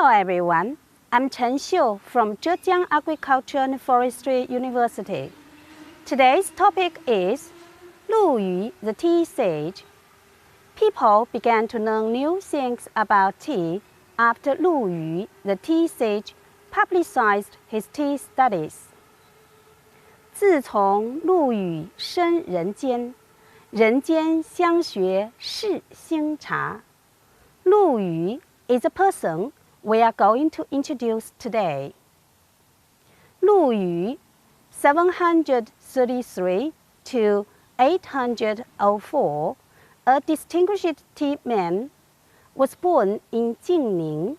Hello everyone, I'm Chen Xiu from Zhejiang Agriculture and Forestry University. Today's topic is Lu Yu, the tea sage. People began to learn new things about tea after Lu Yu, the tea sage, publicized his tea studies. 自从陆羽生人间，人间香学是新茶。陆羽 is a person we are going to introduce today. 陆羽 733 to 804, a distinguished tea man, was born in Jingning,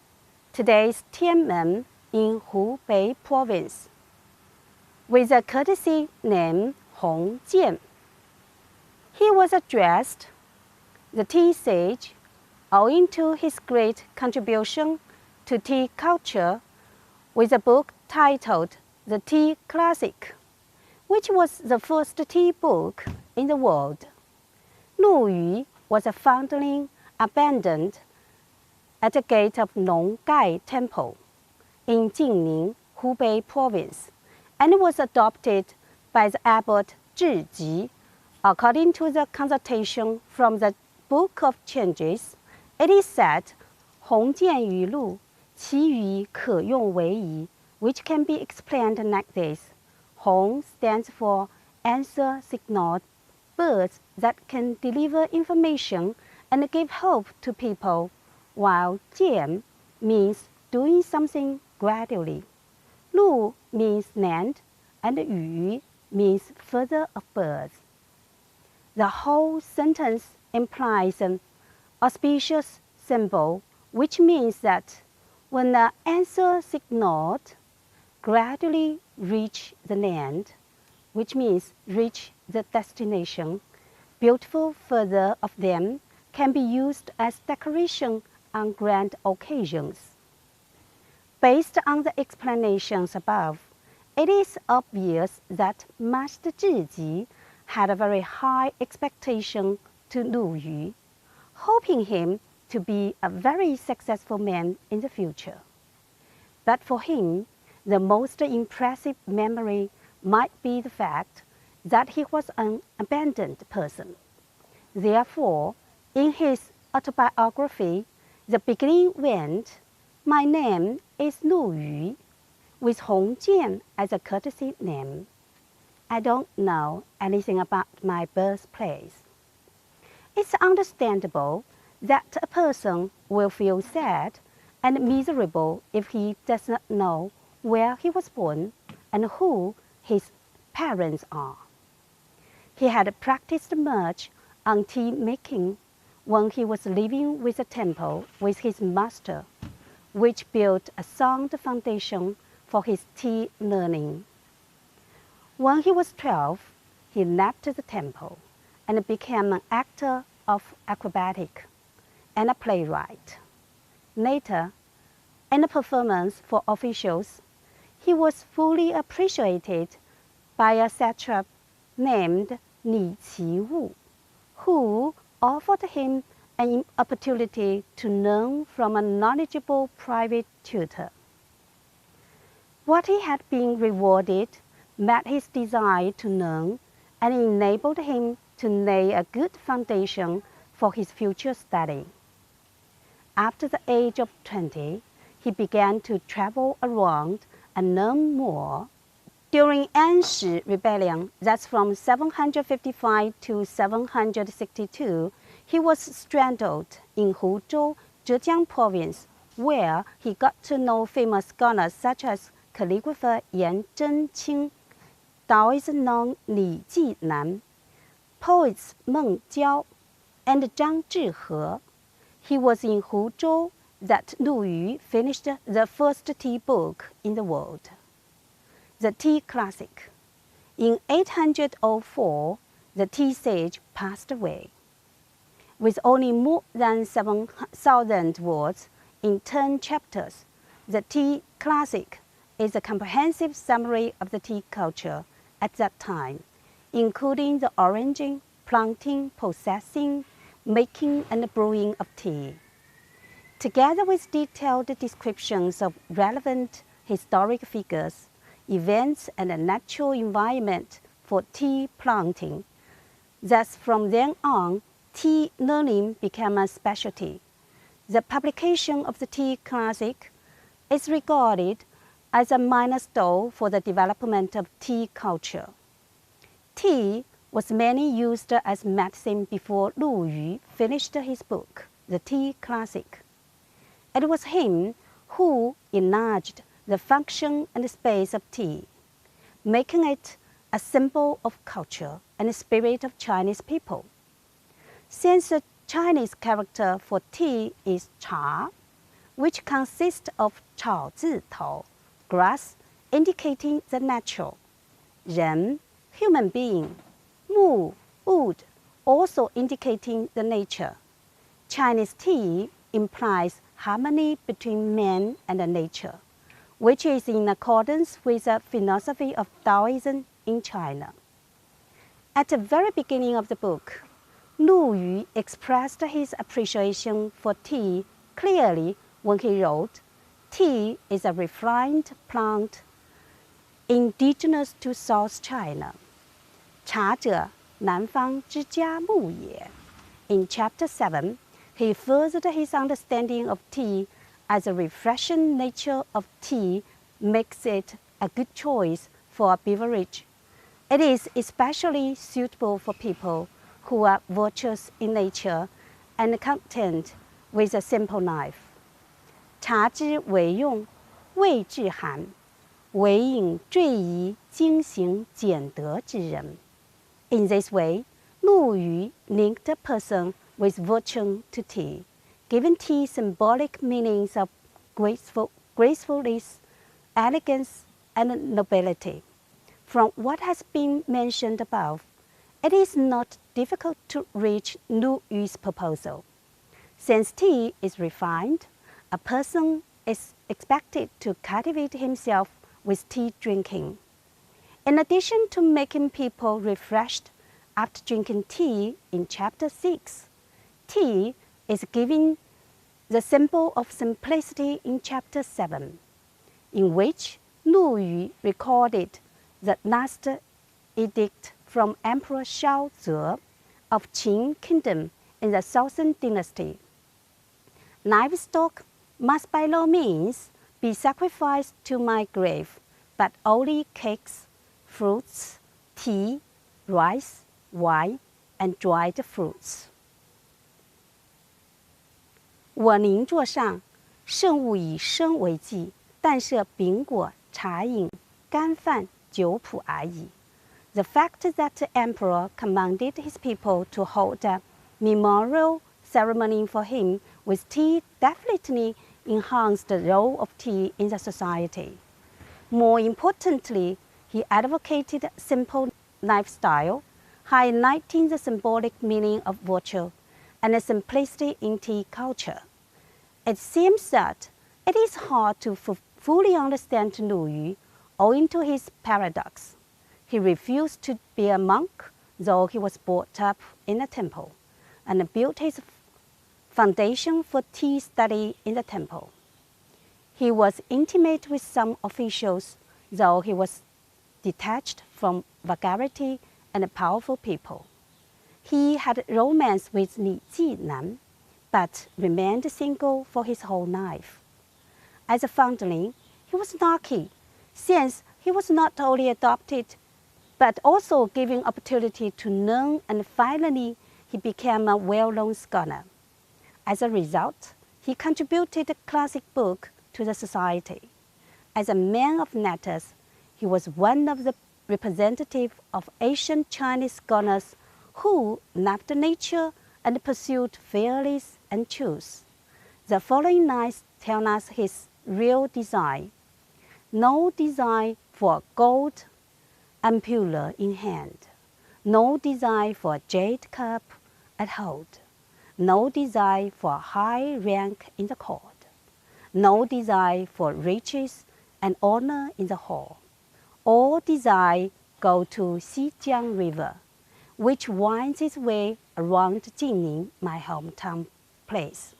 today's Tianmen, in Hubei province, with a courtesy name Hong Jian. He was addressed the tea sage owing to his great contribution to tea culture with a book titled The Tea Classic, which was the first tea book in the world. Lu Yu was a foundling abandoned at the gate of Nonggai Temple in Jingning, Hubei province, and was adopted by the abbot Zhiji. According to the consultation from the Book of Changes, it is said, 鸿渐于陆，其语可用为宜, which can be explained like this. Hong stands for answer signal, birds that can deliver information and give hope to people, while jian means doing something gradually. Lu means land, and yu means feather of birds. The whole sentence implies an auspicious symbol, which means that when the answer signaled gradually reach the land, which means reach the destination, beautiful feather of them can be used as decoration on grand occasions. Based on the explanations above, it is obvious that Master Zhiji had a very high expectation to Lu Yu, hoping him to be a very successful man in the future. But for him, the most impressive memory might be the fact that he was an abandoned person. Therefore, in his autobiography, the beginning went, "My name is Lu Yu, with Hong Jian as a courtesy name. I don't know anything about my birthplace." It's understandable that a person will feel sad and miserable if he does not know where he was born and who his parents are. He had practiced much on tea making when he was living with a temple with his master, which built a sound foundation for his tea learning. When he was 12, he left the temple and became an actor of acrobatic and a playwright. Later, in a performance for officials, he was fully appreciated by a satrap named Li Qiwu, who offered him an opportunity to learn from a knowledgeable private tutor. What he had been rewarded met his desire to learn and enabled him to lay a good foundation for his future study. After the age of 20, he began to travel around and learn more. During Anshi rebellion, that's from 755 to 762, he was stranded in Huzhou, Zhejiang province, where he got to know famous scholars such as calligrapher Yan Zhenqing, Taoist monk Li Jinan, poets Meng Jiao, and Zhang Zhihe. He was in Huzhou that Lu Yu finished the first tea book in the world, the Tea Classic. In 804, the tea sage passed away. With only more than 7,000 words in 10 chapters, the Tea Classic is a comprehensive summary of the tea culture at that time, including the origin, planting, processing, making, and brewing of tea. together with detailed descriptions of relevant historic figures, events, and the natural environment for tea planting. Thus, from then on, tea learning became a specialty. The publication of the tea classic is regarded as a milestone for the development of tea culture. Tea was mainly used as medicine before Lu Yu finished his book, The Tea Classic. It was him who enlarged the function and space of tea, making it a symbol of culture and the spirit of Chinese people. Since the Chinese character for tea is cha, which consists of 草字头, grass, indicating the natural, 人, human being, 木, wood, also indicating the nature. Chinese tea implies harmony between man and nature, which is in accordance with the philosophy of Taoism in China. At the very beginning of the book, Lu Yu expressed his appreciation for tea clearly when he wrote, "Tea is a refined plant indigenous to South China. 茶者，南方之佳木也." In Chapter 7, he furthered his understanding of tea as the refreshing nature of tea makes it a good choice for a beverage. It is especially suitable for people who are virtuous in nature and content with a simple life. 茶之为用，味至寒，唯饮最宜精行俭德之人. In this way, Lu Yu linked a person with virtue to tea, giving tea symbolic meanings of gracefulness, elegance, and nobility. From what has been mentioned above, it is not difficult to reach Lu Yu's proposal. Since tea is refined, a person is expected to cultivate himself with tea drinking. In addition to making people refreshed after drinking tea in Chapter 6, tea is given the symbol of simplicity in Chapter 7, in which Lu Yu recorded the last edict from Emperor Xiaoze of Qin Kingdom in the Southern Dynasty. Livestock must by no means be sacrificed to my grave, but only cakes, fruits, tea, rice, wine, and dried fruits. 我邻座上，圣物以生为祭，但设饼果、茶饮、干饭、酒谱而已。The fact that the emperor commanded his people to hold a memorial ceremony for him with tea definitely enhanced the role of tea in the society. More importantly, he advocated a simple lifestyle, highlighting the symbolic meaning of virtue and the simplicity in tea culture. It seems that it is hard to fully understand Lu Yu owing to his paradox. He refused to be a monk, though he was brought up in a temple, and built his foundation for tea study in the temple. He was intimate with some officials, though he was detached from vulgarity and powerful people. He had romance with Li Jinan, but remained single for his whole life. As a foundling, he was lucky, since he was not only adopted, but also given opportunity to learn, and finally he became a well-known scholar. As a result, he contributed a classic book to the society. As a man of letters, he was one of the representatives of ancient Chinese scholars who loved nature and pursued fairness and truth. The following lines tell us his real design. No design for gold ampulla in hand, no design for a jade cup at hold, no design for high rank in the court, no design for riches and honor in the hall. All design go to Xijiang River, which winds its way around Jingning, my hometown place.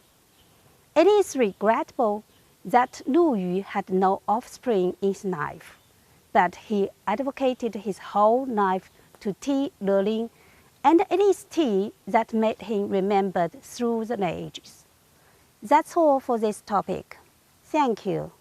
It is regrettable that Lu Yu had no offspring in his life, but he advocated his whole life to tea learning, and it is tea that made him remembered through the ages. That's all for this topic. Thank you.